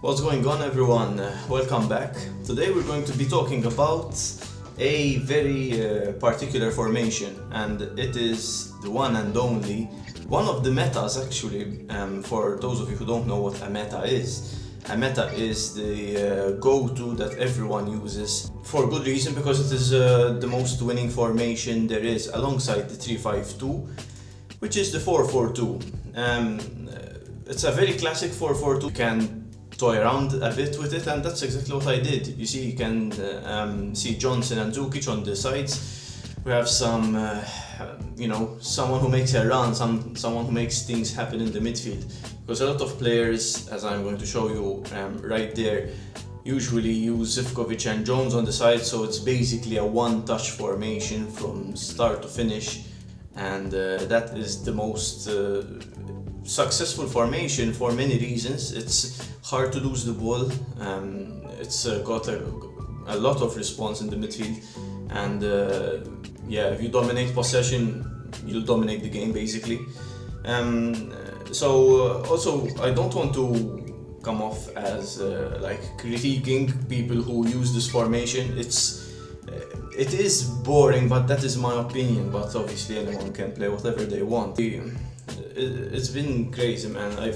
What's going on, everyone? Welcome back. Today we're going to be talking about a very particular formation, and it is the one and only, one of the metas actually, for those of you who don't know what a meta is. A meta is the go-to that everyone uses for good reason, because it is the most winning formation there is alongside the 3-5-2, which is the 4-4-2. It's a very classic 4-4-2. You can toy around a bit with it, and that's exactly what I did. You see, you can see Johnson and Djukic on the sides. We have some, someone who makes a run, someone who makes things happen in the midfield. Because a lot of players, as I'm going to show you right there, usually use Zivkovic and Jones on the side, so it's basically a one-touch formation from start to finish, and that is the most successful formation for many reasons. It's hard to lose the ball, it's got a lot of response in the midfield, and if you dominate possession, you'll dominate the game basically. Also, I don't want to come off as critiquing people who use this formation. It is boring, but that is my opinion. But obviously, anyone can play whatever they want. It's been crazy, man. I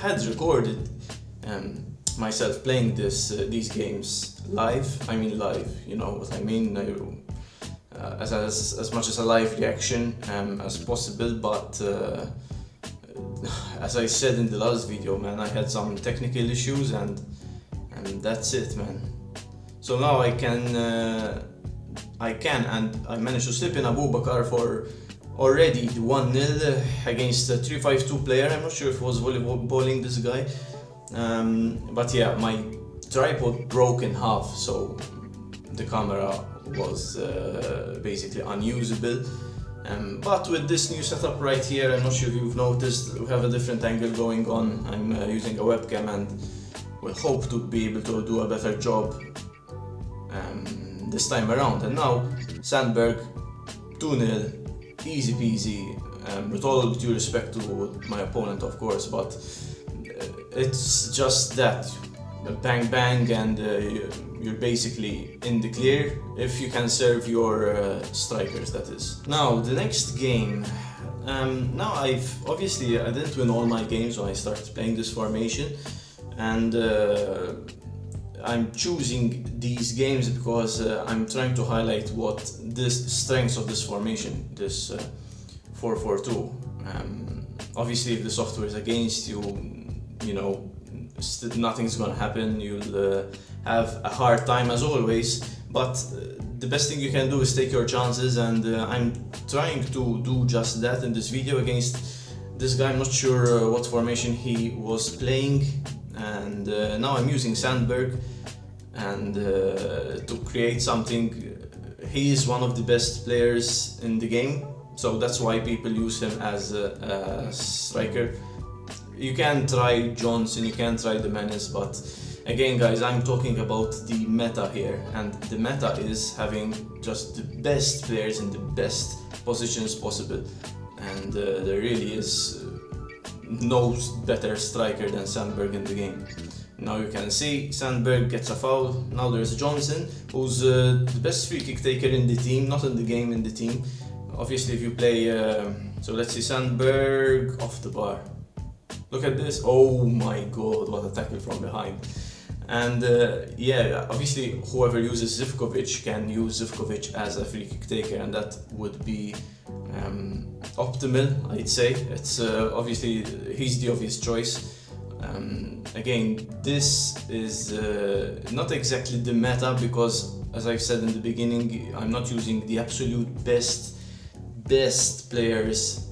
had recorded myself playing these games live. I mean live, you know what I mean. As much as a live reaction as possible, but as I said in the last video, man, I had some technical issues, and that's it, man. So now I managed to slip in Aboubakar for already the 1-0 against a 3-5-2 player. I'm not sure if it was volleyballing this guy, but yeah, my tripod broke in half, so the camera was basically unusable. But with this new setup right here, I'm not sure if you've noticed, we have a different angle going on. I'm using a webcam, and we'll hope to be able to do a better job this time around. And now Sandberg 2-0, easy peasy, with all due respect to my opponent, of course, but it's just that bang bang, and you're basically in the clear if you can serve your strikers, that is. Now the next game, now I didn't win all my games when I started playing this formation, and I'm choosing these games because I'm trying to highlight what this strengths of this formation, this 4-4-2. Obviously, if the software is against you, nothing's gonna happen. You'll have a hard time as always, but the best thing you can do is take your chances, and I'm trying to do just that in this video against this guy. I'm not sure what formation he was playing, and now I'm using Sandberg, and to create something. He is one of the best players in the game, so that's why people use him as a striker. You can try Johnson, you can try the Menace, but again, guys, I'm talking about the meta here, and the meta is having just the best players in the best positions possible, and there really is no better striker than Sandberg in the game. Now you can see Sandberg gets a foul. Now there's Johnson, who's the best free kick taker in the team, not in the game, in the team. Obviously, if you play, so let's see, Sandberg off the bar. Look at this, oh my god, what a tackle from behind. And obviously whoever uses Zivkovic can use Zivkovic as a free kick taker, and that would be optimal, I'd say. It's obviously, he's the obvious choice. Again, this is not exactly the meta, because as I've said in the beginning, I'm not using the absolute best players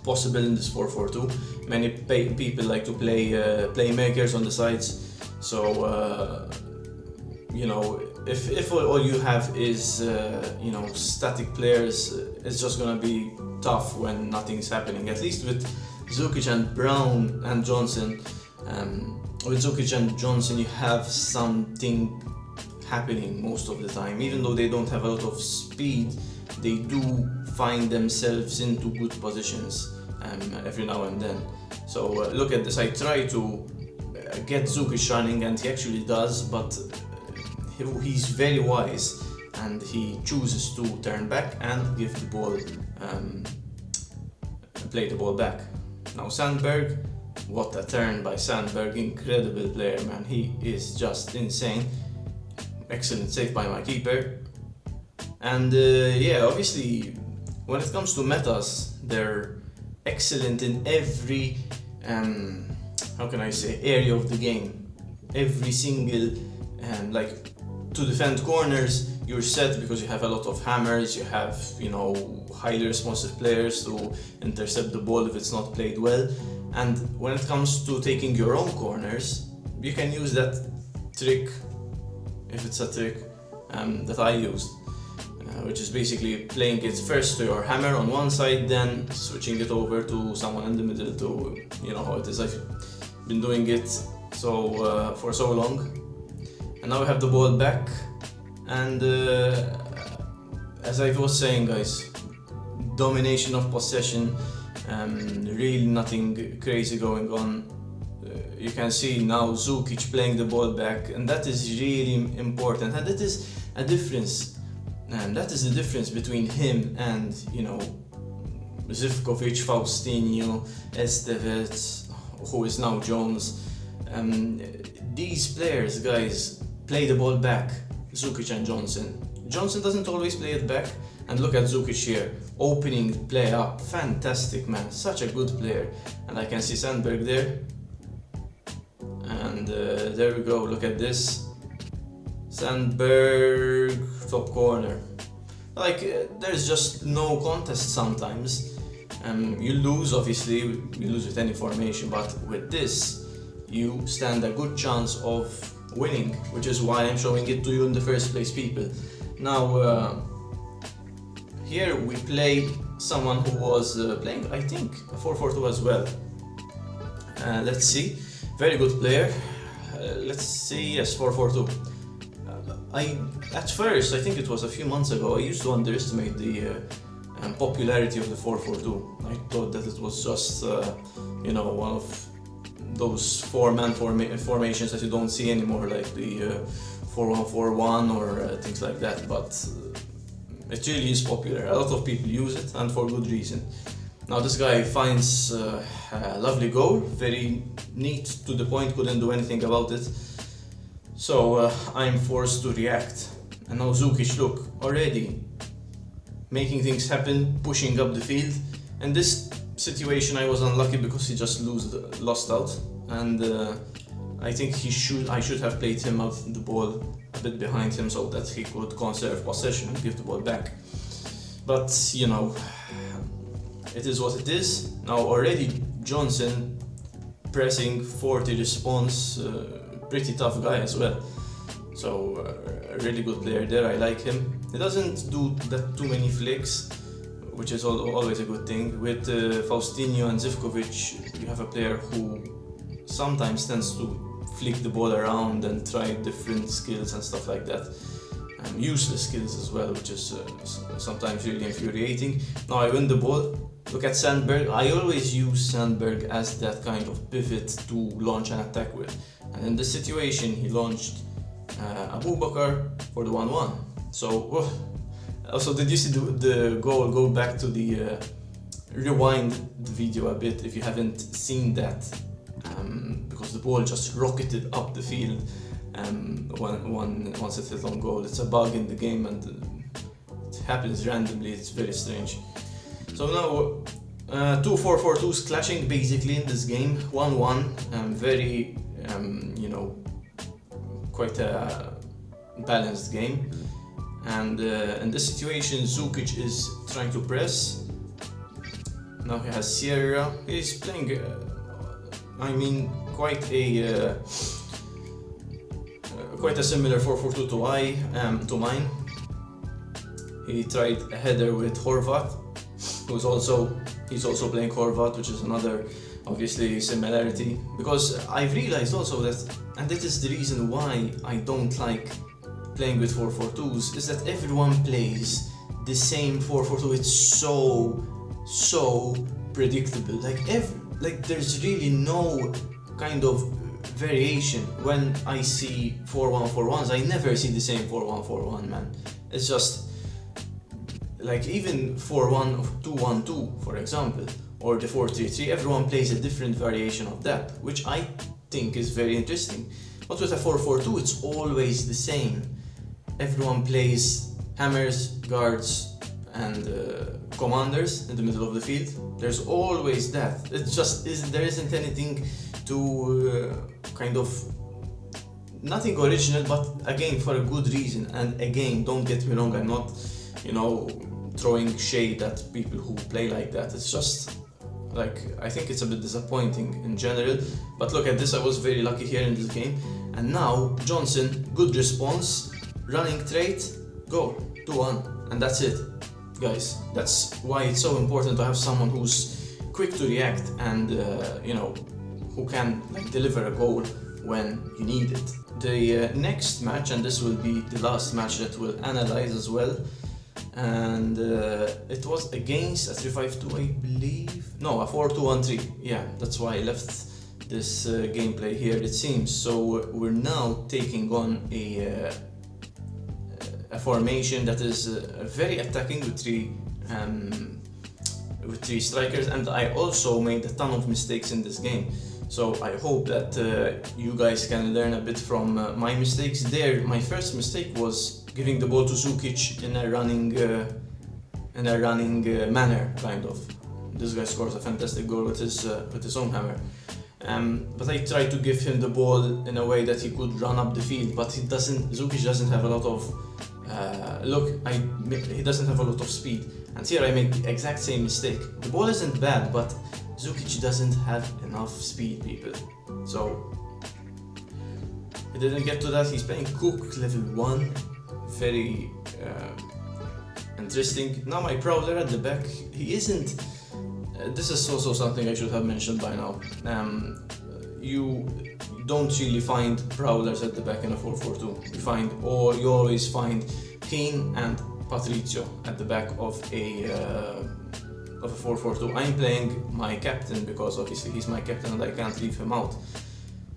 possible in this 4-4-2. Many people like to play playmakers on the sides, so if all you have is static players, it's just gonna be tough when nothing's happening. At least with Djukic and Brown and Johnson, with Djukic and Johnson you have something happening most of the time. Even though they don't have a lot of speed, they do find themselves into good positions every now and then. So look at this, I try to get Zukic running, and he actually does, but he's very wise and he chooses to turn back and give the ball, play the ball back. Now Sandberg, what a turn by Sandberg, incredible player, man, he is just insane. Excellent save by my keeper. And yeah, obviously when it comes to metas, they're excellent in every how can I say, area of the game. Every single like, to defend corners you're set because you have a lot of hammers, you have, you know, highly responsive players to intercept the ball if it's not played well. And when it comes to taking your own corners, you can use that trick, if it's a trick, that I used, which is basically playing it first to your hammer on one side, then switching it over to someone in the middle to, you know how it is. I've been doing it for so long. And now we have the ball back, and as I was saying, guys, domination of possession, really nothing crazy going on. You can see now Zukic playing the ball back, and that is really important, and that is a difference, and that is the difference between him and, you know, Zivkovic, Faustino, Estevez, who is now Jones. These players, guys, play the ball back. Zukic and Johnson. Johnson doesn't always play it back, and look at Zukic here, opening play up, fantastic, man, such a good player. And I can see Sandberg there, and there we go, look at this, Sandberg, top corner. Like, there's just no contest sometimes. You lose, obviously, you lose with any formation, but with this, you stand a good chance of winning, which is why I'm showing it to you in the first place, people. Now, here we play someone who was playing, I think, a 4-4-2 as well. Let's see, very good player. Let's see, yes, 4-4-2. At first, I think it was a few months ago, I used to underestimate the popularity of the 4-4-2. I thought that it was just, you know, one of those four-man formations that you don't see anymore, like the 4-1-4-1 or things like that, but it really is popular. A lot of people use it, and for good reason. Now this guy finds a lovely goal, very neat, to the point, couldn't do anything about it. So I'm forced to react. And now Zukic, look, already making things happen, pushing up the field. And this situation I was unlucky because he just lost out, and I think I should have played him out the ball a bit behind him so that he could conserve possession and give the ball back. But you know, it is what it is. Now already Johnson pressing 40 response, pretty tough guy as well. So a really good player there, I like him. He doesn't do that too many flicks, which is always a good thing. With Faustino and Zivkovic, you have a player who sometimes tends to flick the ball around and try different skills and stuff like that. Useless skills as well, which is sometimes really infuriating. Now I win the ball. Look at Sandberg. I always use Sandberg as that kind of pivot to launch an attack with. And in this situation, he launched Aboubakar for the 1-1. So, also, did you see the goal? Go back to the rewind the video a bit if you haven't seen that, because the ball just rocketed up the field once it hit on goal. It's a bug in the game, and it happens randomly. It's very strange. So now 2 4-4-2s clashing basically in this game. 1-1, very you know, quite a balanced game. And in this situation, Zukic is trying to press. Now he has Sierra. He's playing, I mean, quite a similar 4-4-2 to mine. He tried a header with Horvat, he's also playing Horvat, which is another obviously similarity. Because I've realized also that, and that is the reason why I don't like playing with 4-4-2s, is that everyone plays the same 4-4-2. It's so predictable. Like there's really no kind of variation. When I see 4-1-4-1s, I never see the same 4-1-4-1, man. It's just like even 4-1-2-1-2, for example, or the 4-3-3, everyone plays a different variation of that, which I think is very interesting. But with a 4-4-2, it's always the same. Everyone plays hammers, guards, and commanders in the middle of the field. There's always that. There isn't anything to kind of, nothing original, but again for a good reason. And again, don't get me wrong, I'm not, throwing shade at people who play like that. It's just like, I think it's a bit disappointing in general. But look at this, I was very lucky here in this game. And now Johnson, good response, running trait, goal, 2-1, and that's it, guys. That's why it's so important to have someone who's quick to react and who can deliver a goal when you need it. The next match, and this will be the last match that we'll analyze as well, and it was against a 3-5-2, I believe. No, a 4-2-1-3. Yeah, that's why I left this gameplay here, it seems. So we're now taking on a formation that is very attacking with three strikers, and I also made a ton of mistakes in this game. So I hope that you guys can learn a bit from my mistakes there. My first mistake was giving the ball to Zukic in a running manner, kind of. This guy scores a fantastic goal with his own hammer. But I tried to give him the ball in a way that he could run up the field, but Zukic doesn't have a lot of he doesn't have a lot of speed. And here I made the exact same mistake. The ball isn't bad, but Zukic doesn't have enough speed, people. So he didn't get to that. He's playing Cook level 1. Very interesting. Now my Prowler at the back, he isn't... this is also something I should have mentioned by now. You don't really find Prowlers at the back in a 4-4-2. You always find Keane and Patrizio at the back of a 4-4-2. I'm playing my captain because obviously he's my captain and I can't leave him out.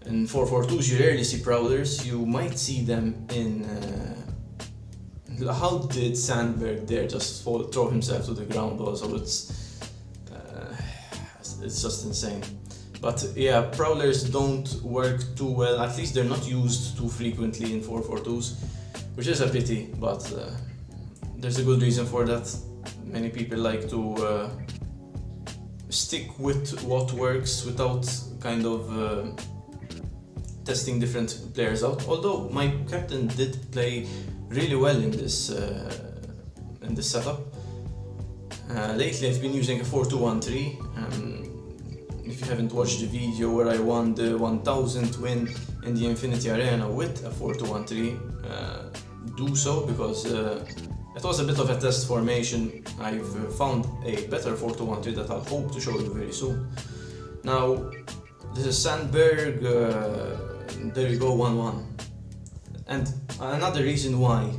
In 4-4-2s you rarely see Prowlers. You might see them in... how did Sandberg there just throw himself to the ground also? It's just insane. But yeah, Prowlers don't work too well, at least they're not used too frequently in 4-4-2s, which is a pity, but there's a good reason for that. Many people like to stick with what works without kind of testing different players out. Although my captain did play really well in this setup. Lately I've been using a 4-2-1-3. If you haven't watched the video where I won the 1000th win in the Infinity Arena with a 4-2-1-3, do so, because it was a bit of a test formation. I've found a better 4-2-1-3 that I'll hope to show you very soon. Now, this is Sandberg, there you go, 1-1. And another reason why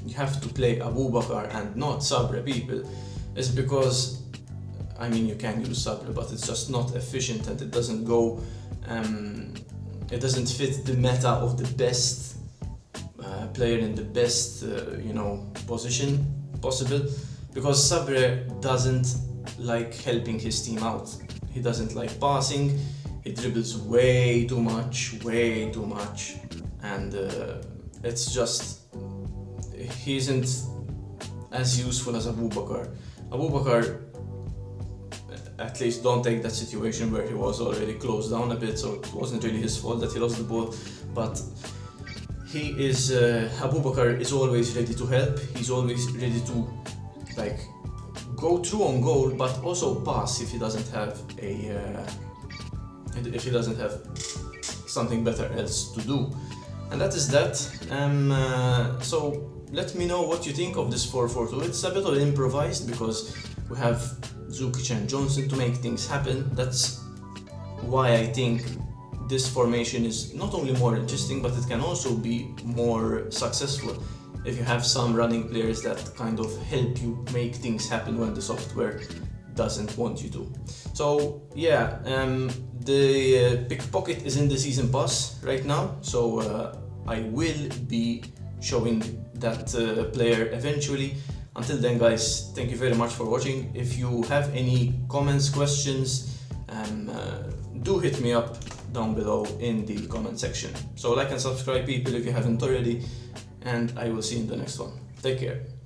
you have to play Aboubakar and not Sabra, people, is because, I mean, you can use Sabra, but it's just not efficient and it doesn't go, it doesn't fit the meta of the best player in the best, position possible, because Sabra doesn't like helping his team out. He doesn't like passing, he dribbles way too much, and it's just, he isn't as useful as Aboubakar. Aboubakar, at least don't take that situation where he was already closed down a bit, so it wasn't really his fault that he lost the ball, but he is, Aboubakar is always ready to help, he's always ready to go through on goal, but also pass if he doesn't have something better else to do. And that is that. So let me know what you think of this 4-4-2. It's a bit of improvised because we have Zukic and Johnson to make things happen. That's why I think this formation is not only more interesting, but it can also be more successful if you have some running players that kind of help you make things happen when the software doesn't want you to. So yeah, the Pickpocket is in the season pass right now, so I will be showing that player eventually. Until then, guys, thank you very much for watching. If you have any comments, questions, do hit me up down below in the comment section. So like and subscribe, people, if you haven't already, and I will see you in the next one. Take care.